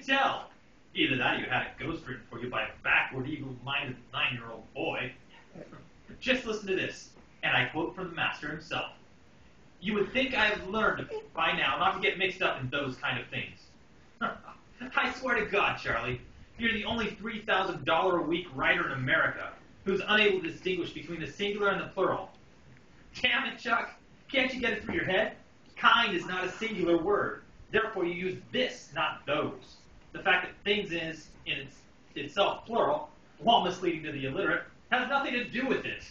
tell. Either that or you had a ghost written for you by a backward, evil-minded 9-year-old boy. Just listen to this, and I quote from the master himself. You would think I have learned by now not to get mixed up in those kind of things. I swear to God, Charlie, you're the only $3,000 a week writer in America who's unable to distinguish between the singular and the plural. Damn it, Chuck. Can't you get it through your head? Kind is not a singular word. Therefore, you use this, not those. The fact that things is, in itself plural, while misleading to the illiterate, has nothing to do with it.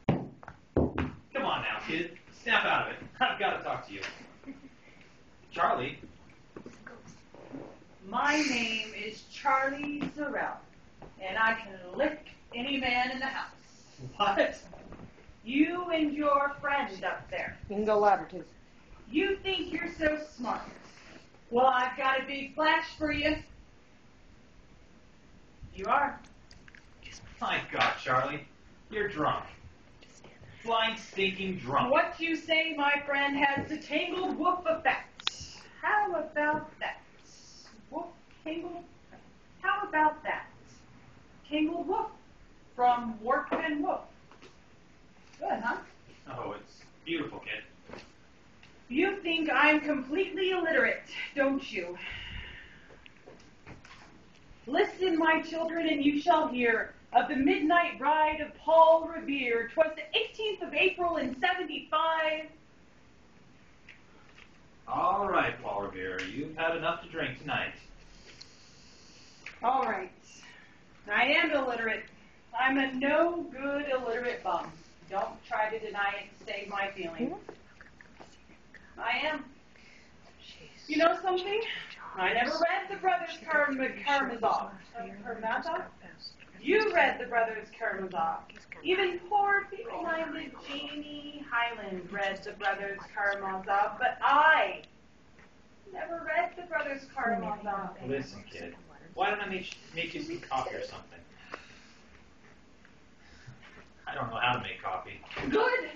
Come on now, kid. Snap out of it. I've got to talk to you. Charlie. My name is Charlie Sorrell, and I can lick any man in the house. What? You and your friend up there. You can go louder, too. You think you're so smart. Well, I've got a big flash for you. You are. My God, Charlie. You're drunk. Flying, stinking drunk. What you say, my friend, has the tangled woof effect. How about that? Woof, tangled. How about that? Tangled woof from Workman Woof. Good, huh? Oh, it's beautiful, kid. You think I'm completely illiterate, don't you? Listen, my children, and you shall hear of the midnight ride of Paul Revere. 'Twas the 18th of April in 75. All right, Paul Revere, you've had enough to drink tonight. All right. I am illiterate. I'm a no-good illiterate bum. Don't try to deny it to save my feelings. I am. You know something? I never read the Brothers Karamazov. You read the Brothers Karamazov. Even poor, feeble-minded Janie Hyland read the Brothers Karamazov, but I never read the Brothers Karamazov. Listen, kid. Why don't I make you some coffee or something? I don't know how to make coffee. Good.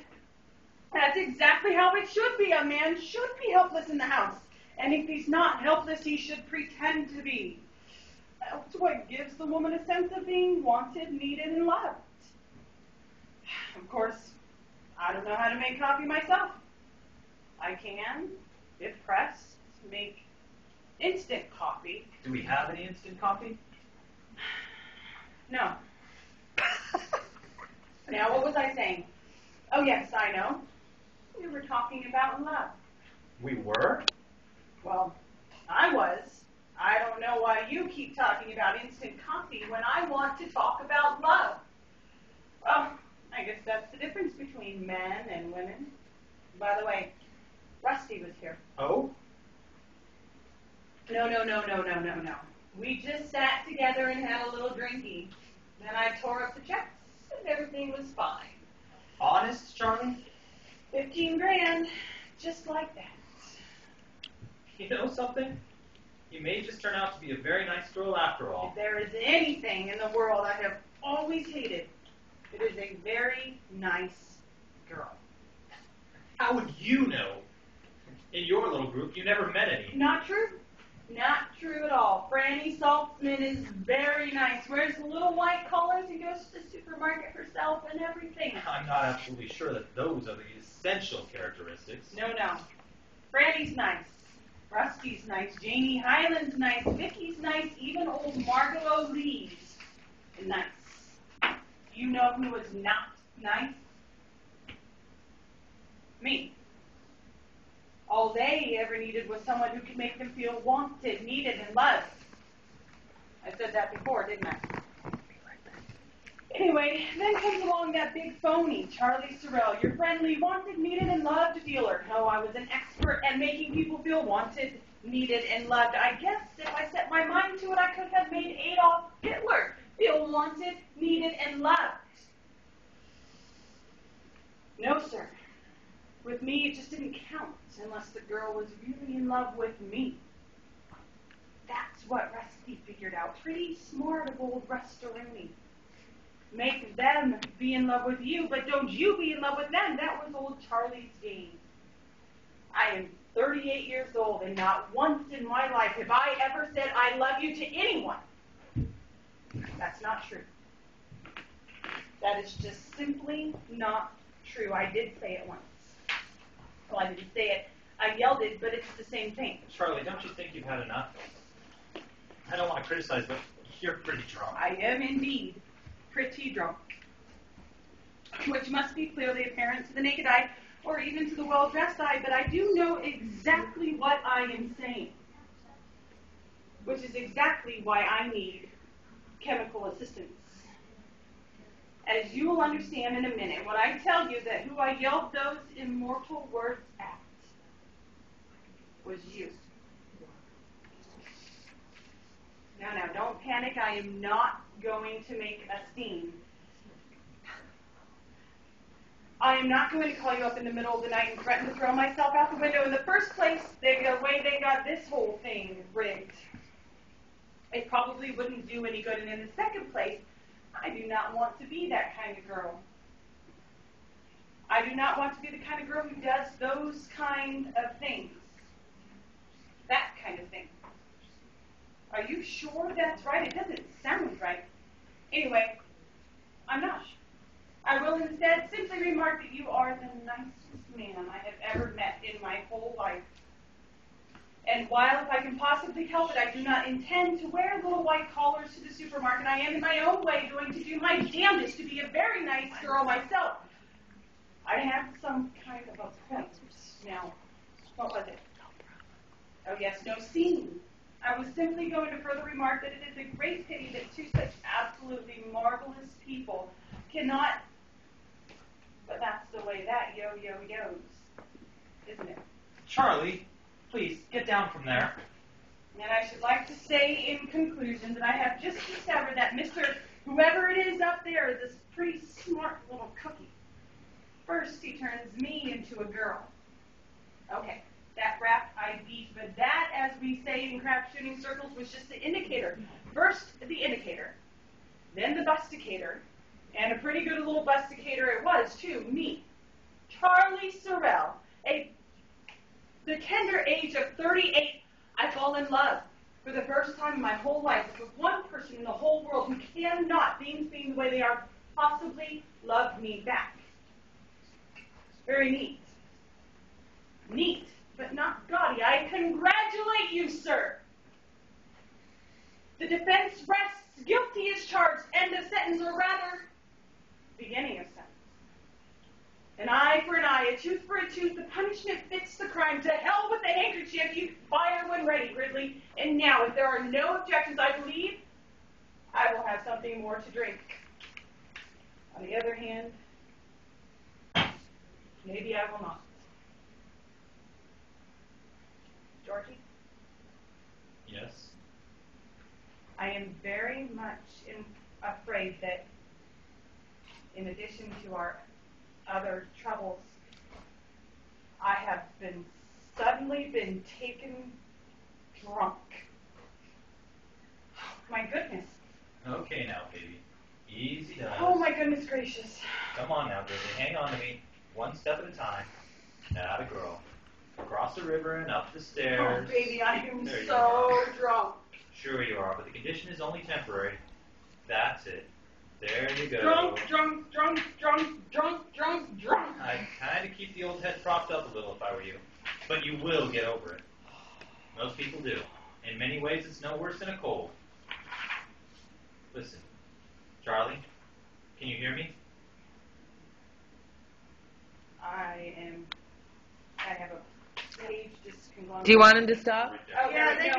That's exactly how it should be. A man should be helpless in the house. And if he's not helpless, he should pretend to be. That's what gives the woman a sense of being wanted, needed, and loved. Of course, I don't know how to make coffee myself. I can, if pressed, make instant coffee. Do we have any instant coffee? No. Now, what was I saying? Oh, yes, I know. We were talking about love. We were? Well, I was. I don't know why you keep talking about instant coffee when I want to talk about love. Well, I guess that's the difference between men and women. By the way, Rusty was here. Oh? No. We just sat together and had a little drinky. Then I tore up the checks and everything was fine. Honest, Charlie? 15 grand, just like that. You know something? You may just turn out to be a very nice girl after all. If there is anything in the world I have always hated, it is a very nice girl. How would you know? In your little group, you never met any. Not true. Not true at all. Franny Saltzman is very nice. Wears little white collars and goes to the supermarket herself and everything. I'm not absolutely sure that those are the essential characteristics. No. Franny's nice. Rusty's nice. Janie Hyland's nice. Vicky's nice. Even old Margot Lee's is nice. You know who was not nice? Me. All they ever needed was someone who could make them feel wanted, needed, and loved. I said that before, didn't I? Anyway, then comes along that big phony, Charlie Sorrell, your friendly, wanted, needed, and loved feeler. Oh, I was an expert at making people feel wanted, needed, and loved. I guess if I set my mind to it, I could have made Adolf Hitler feel wanted, needed, and loved. No, sir. With me, it just didn't count unless the girl was really in love with me. That's what Rusty figured out. Pretty smart of old Rustaroni. Make them be in love with you, but don't you be in love with them. That was old Charlie's game. I am 38 years old, and not once in my life have I ever said I love you to anyone. That's not true. That is just simply not true. I did say it once. Well, I didn't say it. I yelled it, but it's the same thing. Charlie, don't you think you've had enough? I don't want to criticize, but you're pretty drunk. I am indeed pretty drunk, which must be clearly apparent to the naked eye, or even to the well-dressed eye, but I do know exactly what I am saying, which is exactly why I need chemical assistance. As you will understand in a minute, when I tell you that who I yelled those immortal words at was you. Now, don't panic. I am not going to make a scene. I am not going to call you up in the middle of the night and threaten to throw myself out the window. In the first place, the way they got this whole thing rigged, it probably wouldn't do any good. And in the second place, I do not want to be that kind of girl. I do not want to be the kind of girl who does those kind of things. That kind of thing. Are you sure that's right? It doesn't sound right. Anyway, I'm not sure. I will instead simply remark that you are the nicest man I have ever met in my whole life. And while, if I can possibly help it, I do not intend to wear little white collars to the supermarket, I am in my own way going to do my damnedest to be a very nice girl myself. I have some kind of a point. Now, what was it? Oh yes, no scene. I was simply going to further remark that it is a great pity that two such absolutely marvelous people cannot, but that's the way that yo-yo goes, isn't it? Charlie, please, get down from there. And I should like to say in conclusion that I have just discovered that Mr. Whoever it is up there is this pretty smart little cookie. First, he turns me into a girl. Okay, that rap I beat, but that, as we say in crap shooting circles, was just the indicator. First, the indicator, then the busticator, and a pretty good little busticator it was, too, me, Charlie Sorrell, the tender age of 38, I fall in love for the first time in my whole life with one person in the whole world who cannot, things being the way they are, possibly love me back. Very neat. Neat, but not gaudy. I congratulate you, sir. The defense rests guilty as charged. End of sentence, or rather, beginning of sentence. An eye for an eye, a tooth for a tooth, the punishment fits the crime. To hell with the handkerchief, you fire when ready, Gridley. And now, if there are no objections, I believe I will have something more to drink. On the other hand, maybe I will not. Georgie? Yes? I am very much afraid that in addition to our other troubles, I have suddenly been taken drunk. My goodness. Okay now, baby. Easy does. Oh my goodness gracious. Come on now, baby. Hang on to me. One step at a time. Not a girl. Across the river and up the stairs. Oh baby, I am There you so are. drunk. Sure you are, but the condition is only temporary. That's it. There you go. Drunk. I'd kind of keep the old head propped up a little if I were you. But you will get over it. Most people do. In many ways, it's no worse than a cold. Listen, Charlie, can you hear me? I have a stage disconglomeration. Do you want him to stop? Oh, yeah, they